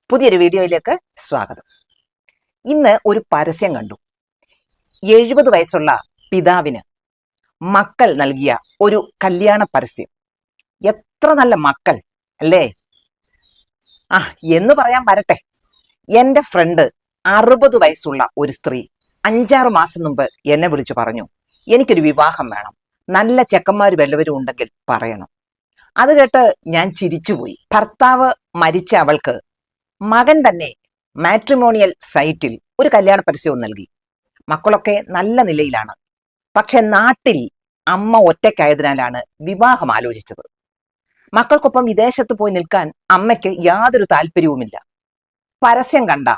പുതിയൊരു വീഡിയോയിലേക്ക് സ്വാഗതം. ഇന്ന് ഒരു പരസ്യം കണ്ടു. 70 വയസ്സുള്ള പിതാവിന് മക്കൾ നൽകിയ ഒരു കല്യാണ പരസ്യം. എത്ര നല്ല മക്കൾ അല്ലേ? എന്ന് പറയാൻ വരട്ടെ. എന്റെ ഫ്രണ്ട് 60 വയസ്സുള്ള ഒരു സ്ത്രീ 5-6 മാസം മുമ്പ് എന്നെ വിളിച്ചു പറഞ്ഞു, എനിക്കൊരു വിവാഹം വേണം, നല്ല ചെക്കന്മാർ വല്ലവരും ഉണ്ടെങ്കിൽ പറയണം. അത് കേട്ട് ഞാൻ ചിരിച്ചുപോയി. ഭർത്താവ് മരിച്ച അവൾക്ക് മകൻ തന്നെ മാട്രിമോണിയൽ സൈറ്റിൽ ഒരു കല്യാണ പരസ്യവും നൽകി. മക്കളൊക്കെ നല്ല നിലയിലാണ്. പക്ഷെ നാട്ടിൽ അമ്മ ഒറ്റയ്ക്കായതിനാലാണ് വിവാഹം ആലോചിച്ചത്. മക്കൾക്കൊപ്പം വിദേശത്ത് പോയി നിൽക്കാൻ അമ്മയ്ക്ക് യാതൊരു താല്പര്യവുമില്ല. പരസ്യം കണ്ട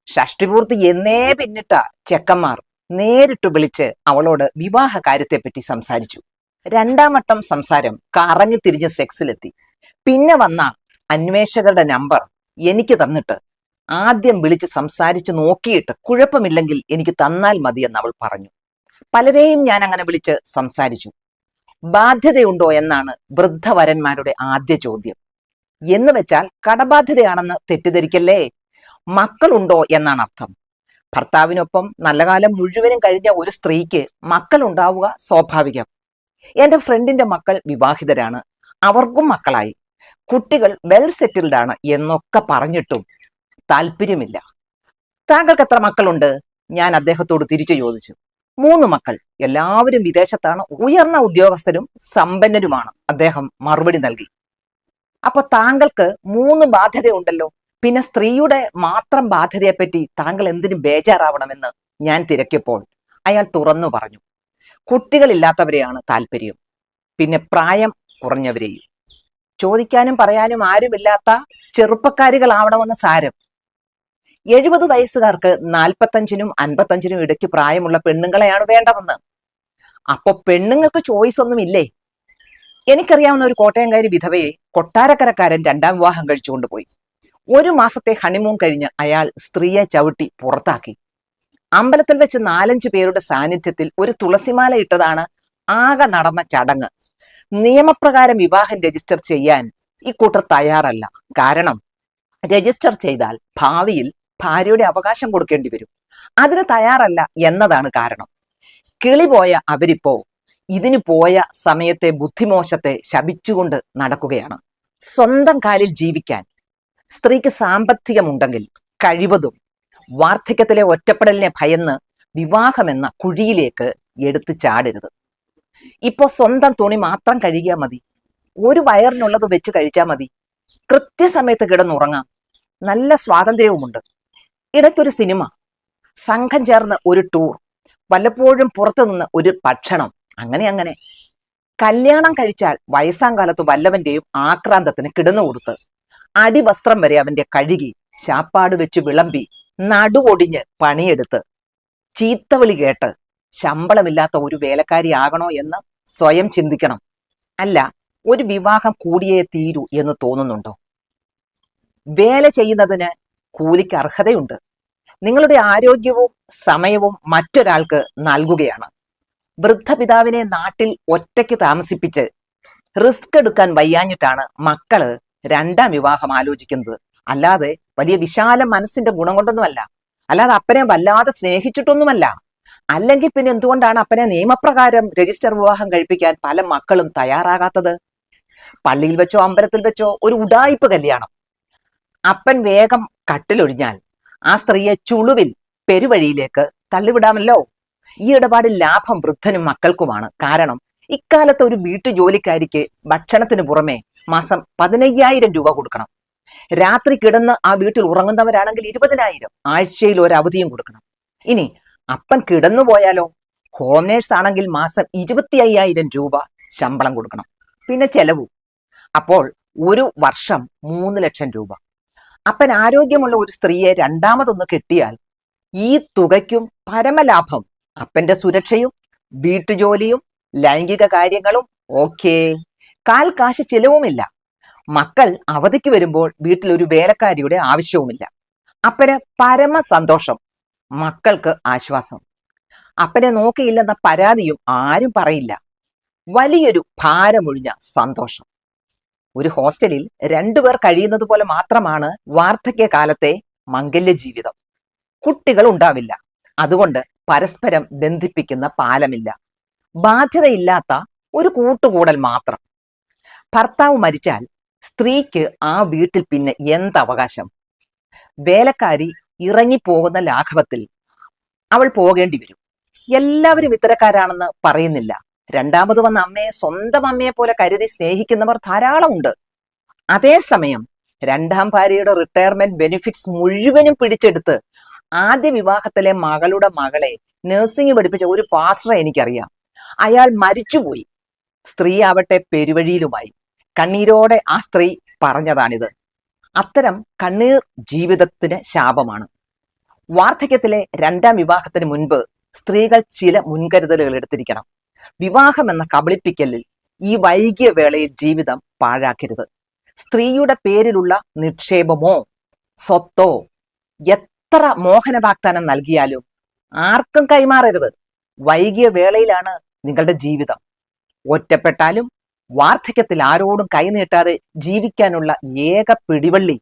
ഷഷ്ടിപൂർത്തി എന്നേ പിന്നിട്ട ചെക്കന്മാർ നേരിട്ട് വിളിച്ച് അവളോട് വിവാഹ കാര്യത്തെപ്പറ്റി സംസാരിച്ചു. 2ാം വട്ടം സംസാരം കറങ്ങി തിരിഞ്ഞ് സെക്സിലെത്തി. പിന്നെ വന്ന അന്വേഷകരുടെ നമ്പർ എനിക്ക് തന്നിട്ട് ആദ്യം വിളിച്ച് സംസാരിച്ച് നോക്കിയിട്ട് കുഴപ്പമില്ലെങ്കിൽ എനിക്ക് തന്നാൽ മതിയെന്ന് അവൾ പറഞ്ഞു. പലരെയും ഞാൻ അങ്ങനെ വിളിച്ച് സംസാരിച്ചു. ബാധ്യതയുണ്ടോ എന്നാണ് വൃദ്ധവരന്മാരുടെ ആദ്യ ചോദ്യം. എന്ന് വെച്ചാൽ കടബാധ്യതയാണെന്ന് തെറ്റിദ്ധരിക്കല്ലേ, മക്കളുണ്ടോ എന്നാണ് അർത്ഥം. ഭർത്താവിനൊപ്പം നല്ല കാലം മുഴുവനും കഴിഞ്ഞ ഒരു സ്ത്രീക്ക് മക്കൾ ഉണ്ടാവുക സ്വാഭാവികം. എന്റെ ഫ്രണ്ടിന്റെ മക്കൾ വിവാഹിതരാണ്, അവർക്കും മക്കളായി, കുട്ടികൾ വെൽ സെറ്റിൽഡ് ആണ് എന്നൊക്കെ പറഞ്ഞിട്ടും താല്പര്യമില്ല. താങ്കൾക്ക് എത്ര മക്കളുണ്ട്? ഞാൻ അദ്ദേഹത്തോട് തിരിച്ചു ചോദിച്ചു. 3 മക്കൾ, എല്ലാവരും വിദേശത്താണ്, ഉയർന്ന ഉദ്യോഗസ്ഥരും സമ്പന്നരുമാണ്, അദ്ദേഹം മറുപടി നൽകി. അപ്പൊ താങ്കൾക്ക് 3 ബാധ്യതയുണ്ടല്ലോ, പിന്നെ സ്ത്രീയുടെ മാത്രം ബാധ്യതയെപ്പറ്റി താങ്കൾ എന്തിനു ബേജാറാവണമെന്ന് ഞാൻ തിരക്കിയപ്പോൾ അയാൾ തുറന്നു പറഞ്ഞു, കുട്ടികളില്ലാത്തവരെയാണ് താല്പര്യം, പിന്നെ പ്രായം കുറഞ്ഞവരെയും. ചോദിക്കാനും പറയാനും ആരുമില്ലാത്ത ചെറുപ്പക്കാരികളാവണമെന്ന് സാരം. 70 വയസ്സുകാർക്ക് 45-നും 55-നും ഇടയ്ക്ക് പ്രായമുള്ള പെണ്ണുങ്ങളെയാണ് വേണ്ടതെന്ന്. അപ്പൊ പെണ്ണുങ്ങൾക്ക് ചോയ്സ് ഒന്നും ഇല്ലേ? എനിക്കറിയാവുന്ന ഒരു കോട്ടയംകാരി വിധവയെ കൊട്ടാരക്കരക്കാരൻ 2ാം വിവാഹം കഴിച്ചുകൊണ്ടുപോയി. 1 മാസത്തെ ഹണിമൂൺ കഴിഞ്ഞ് അയാൾ സ്ത്രീയെ ചവിട്ടി പുറത്താക്കി. അമ്പലത്തിൽ വെച്ച് 4-5 പേരുടെ സാന്നിധ്യത്തിൽ ഒരു തുളസിമാല ഇട്ടതാണ് ആകെ നടന്ന ചടങ്ങ്. നിയമപ്രകാരം വിവാഹം രജിസ്റ്റർ ചെയ്യാൻ ഈ കൂട്ടർ തയ്യാറല്ല. കാരണം രജിസ്റ്റർ ചെയ്താൽ ഭാവിയിൽ ഭാര്യയുടെ അവകാശം കൊടുക്കേണ്ടി വരും. അതിന് തയ്യാറല്ല എന്നതാണ് കാരണം. കിളി പോയ അവരിപ്പോ ഇതിനു പോയ സമയത്തെ ബുദ്ധിമോശത്തെ ശപിച്ചുകൊണ്ട് നടക്കുകയാണ്. സ്വന്തം കാലിൽ ജീവിക്കാൻ സ്ത്രീക്ക് സാമ്പത്തികമുണ്ടെങ്കിൽ കഴിവതും വാർദ്ധക്യത്തിലെ ഒറ്റപ്പെടലിനെ ഭയന്ന് വിവാഹമെന്ന കുഴിയിലേക്ക് എടുത്തു ചാടരുത്. ഇപ്പോ സ്വന്തം തുണി മാത്രം കഴുകിയാൽ മതി, ഒരു വയറിനുള്ളത് വെച്ച് കഴിച്ചാൽ മതി, കൃത്യസമയത്ത് കിടന്നുറങ്ങാം, നല്ല സ്വാതന്ത്ര്യവുമുണ്ട്. ഇടയ്ക്കൊരു സിനിമ, സംഘം ചേർന്ന് ഒരു ടൂർ, വല്ലപ്പോഴും പുറത്തു നിന്ന് ഒരു ഭക്ഷണം, അങ്ങനെ കല്യാണം കഴിച്ചാൽ വയസ്സാം കാലത്ത് വല്ലവന്റെയും ആക്രാന്തത്തിന് കിടന്നുകൊടുത്ത് അടിവസ്ത്രം വരെ അവന്റെ കഴുകി ശാപ്പാട് വെച്ച് വിളമ്പി നടുവൊടിഞ്ഞ് പണിയെടുത്ത് ചീത്തവിളി കേട്ട് ശമ്പളമില്ലാത്ത ഒരു വേലക്കാരി ആകണോ എന്ന് സ്വയം ചിന്തിക്കണം. അല്ല, ഒരു വിവാഹം കൂടിയേ തീരൂ എന്ന് തോന്നുന്നുണ്ടോ? വേല ചെയ്യുന്നതിന് കൂലിക്ക് അർഹതയുണ്ട്. നിങ്ങളുടെ ആരോഗ്യവും സമയവും മറ്റൊരാൾക്ക് നൽകുകയാണ്. വൃദ്ധപിതാവിനെ നാട്ടിൽ ഒറ്റയ്ക്ക് താമസിപ്പിച്ച് റിസ്ക് എടുക്കാൻ വയ്യാഞ്ഞിട്ടാണ് മക്കള് 2ാം വിവാഹം ആലോചിക്കുന്നത്. അല്ലാതെ വലിയ വിശാല മനസ്സിന്റെ ഗുണം കൊണ്ടൊന്നുമല്ല, അല്ലാതെ അപ്പനെ വല്ലാതെ സ്നേഹിച്ചിട്ടൊന്നുമല്ല. അല്ലെങ്കിൽ പിന്നെ എന്തുകൊണ്ടാണ് അപ്പനെ നിയമപ്രകാരം രജിസ്റ്റർ വിവാഹം കഴിപ്പിക്കാൻ പല മക്കളും തയ്യാറാകാത്തത്? പള്ളിയിൽ വെച്ചോ അമ്പലത്തിൽ വെച്ചോ ഒരു ഉഡായിപ്പ് കല്യാണം, അപ്പൻ വേഗം കട്ടിലൊഴിഞ്ഞാൽ ആ സ്ത്രീയെ ചുളുവിൽ പെരുവഴിയിലേക്ക് തള്ളിവിടാമല്ലോ. ഈ ഇടപാടിൽ ലാഭം വൃദ്ധനും മക്കൾക്കുമാണ്. കാരണം ഇക്കാലത്ത് ഒരു വീട്ടുജോലിക്കാരിക്ക് ഭക്ഷണത്തിന് പുറമെ മാസം 15,000 രൂപ കൊടുക്കണം. രാത്രി കിടന്ന് ആ വീട്ടിൽ ഉറങ്ങുന്നവരാണെങ്കിൽ 20,000, ആഴ്ചയിൽ ഒരു അവധിയും കൊടുക്കണം. ഇനി അപ്പൻ കിടന്നുപോയാലോ? ഹോം നേഴ്സ് ആണെങ്കിൽ മാസം 25,000 രൂപ ശമ്പളം കൊടുക്കണം, പിന്നെ ചെലവും. അപ്പോൾ ഒരു വർഷം 3 ലക്ഷം രൂപ. അപ്പൻ ആരോഗ്യമുള്ള ഒരു സ്ത്രീയെ 2ാമതൊന്ന് കെട്ടിയാൽ ഈ തുകയ്ക്കും പരമലാഭം അപ്പന്റെ സുരക്ഷയും വീട്ടുജോലിയും ലൈംഗിക കാര്യങ്ങളും. ഓക്കേ, കാൽ കാശ് ചിലവുമില്ല. മക്കൾ അവധിക്ക് വരുമ്പോൾ വീട്ടിൽ ഒരു വേലക്കാരിയുടെ ആവശ്യവുമില്ല. അപ്പന് പരമ സന്തോഷം, മക്കൾക്ക് ആശ്വാസം. അപ്പനെ നോക്കിയില്ലെന്ന പരാതിയും ആരും പറയില്ല. വലിയൊരു ഭാരമൊഴിഞ്ഞ സന്തോഷം. ഒരു ഹോസ്റ്റലിൽ രണ്ടുപേർ കഴിയുന്നത് പോലെ മാത്രമാണ് വാർദ്ധക്യകാലത്തെ മംഗല്യ ജീവിതം. കുട്ടികൾ ഉണ്ടാവില്ല. അതുകൊണ്ട് പരസ്പരം ബന്ധിപ്പിക്കുന്ന പാലമില്ല. ബാധ്യതയില്ലാത്ത ഒരു കൂട്ടുകൂടൽ മാത്രം. ഭർത്താവ് മരിച്ചാൽ സ്ത്രീക്ക് ആ വീട്ടിൽ പിന്നെ എന്തവകാശം? വേലക്കാരി ഇറങ്ങിപ്പോകുന്ന ലാഘവത്തിൽ അവൾ പോകേണ്ടി വരും. എല്ലാവരും ഇത്തരക്കാരാണെന്ന് പറയുന്നില്ല. രണ്ടാമത് വന്ന അമ്മയെ സ്വന്തം അമ്മയെ പോലെ കരുതി സ്നേഹിക്കുന്നവർ ധാരാളമുണ്ട്. അതേസമയം രണ്ടാം ഭാര്യയുടെ റിട്ടയർമെന്റ് ബെനിഫിറ്റ്സ് മുഴുവനും പിടിച്ചെടുത്ത് ആദ്യ വിവാഹത്തിലെ മകളുടെ മകളെ നഴ്സിംഗ് പഠിപ്പിച്ച ഒരു പാസ്റ്ററെ എനിക്കറിയാം. അയാൾ മരിച്ചുപോയി. സ്ത്രീ ആവട്ടെ പെരുവഴിയിലുമായി. കണ്ണീരോടെ ആ സ്ത്രീ പറഞ്ഞതാണിത്. അത്തരം കണ്ണീർ ജീവിതത്തിന് ശാപമാണ്. വാർദ്ധക്യത്തിലെ രണ്ടാം വിവാഹത്തിന് മുൻപ് സ്ത്രീകൾ ചില മുൻകരുതലുകൾ എടുത്തിരിക്കണം. വിവാഹം എന്ന കബളിപ്പിക്കലിൽ ഈ വൈകിയ വേളയിൽ ജീവിതം പാഴാക്കരുത്. സ്ത്രീയുടെ പേരിലുള്ള നിക്ഷേപമോ സ്വത്തോ എത്ര മോഹന വാഗ്ദാനം നൽകിയാലും ആർക്കും കൈമാറരുത്. വൈകിയ വേളയിലാണ് നിങ്ങളുടെ ജീവിതം. ഒറ്റപ്പെട്ടാലും വാർദ്ധക്യത്തിൽ ആരോടും കൈനീട്ടാതെ ജീവിക്കാനുള്ള ഏക പിടിവള്ളി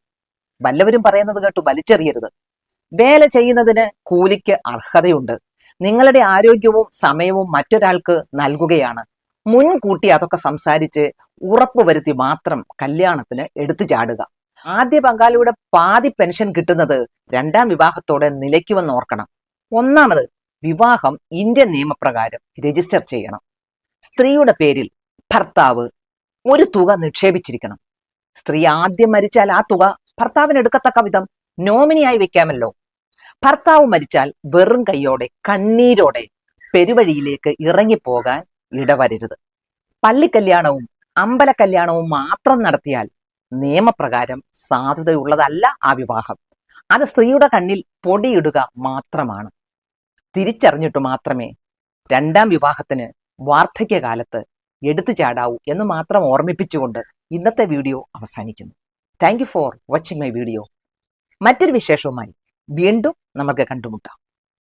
വല്ലവരും പറയുന്നത് കേട്ടു വലിച്ചെറിയരുത്. വേല ചെയ്യുന്നതിന് കൂലിക്ക് അർഹതയുണ്ട്. നിങ്ങളുടെ ആരോഗ്യവും സമയവും മറ്റൊരാൾക്ക് നൽകുകയാണ്. മുൻകൂട്ടി അതൊക്കെ സംസാരിച്ച് ഉറപ്പുവരുത്തി മാത്രം കല്യാണത്തിന് എടുത്തു ചാടുക. ആദ്യ പങ്കാളിയുടെ പാതി പെൻഷൻ കിട്ടുന്നത് രണ്ടാം വിവാഹത്തോടെ നിലയ്ക്കുമെന്ന് ഓർക്കണം. ഒന്നാമത്, വിവാഹം ഇന്ത്യൻ നിയമപ്രകാരം രജിസ്റ്റർ ചെയ്യണം. സ്ത്രീയുടെ പേരിൽ ഭർത്താവ് ഒരു തുക നിക്ഷേപിച്ചിരിക്കണം. സ്ത്രീ ആദ്യം മരിച്ചാൽ ആ തുക ഭർത്താവിന് എടുക്കത്തക്ക വിധം നോമിനിയായി വെക്കാമല്ലോ. ഭർത്താവ് മരിച്ചാൽ വെറും കൈയോടെ കണ്ണീരോടെ പെരുവഴിയിലേക്ക് ഇറങ്ങിപ്പോകാൻ ഇടവരരുത്. പള്ളിക്കല്യാണവും അമ്പലക്കല്യാണവും മാത്രം നടത്തിയാൽ നിയമപ്രകാരം സാധുതയുള്ളതല്ല ആ വിവാഹം. അത് സ്ത്രീയുടെ കണ്ണിൽ പൊടിയിടുക മാത്രമാണ്. തിരിച്ചറിഞ്ഞിട്ടു മാത്രമേ രണ്ടാം വിവാഹത്തിന് വാർദ്ധക്യകാലത്ത് എടുത്തു ചാടാവൂ എന്ന് മാത്രം ഓർമ്മിപ്പിച്ചുകൊണ്ട് ഇന്നത്തെ വീഡിയോ അവസാനിക്കുന്നു. Thank you for watching my video. മറ്റൊരു വിശേഷവുമായി വീണ്ടും നമുക്ക് കണ്ടുമുട്ടാം.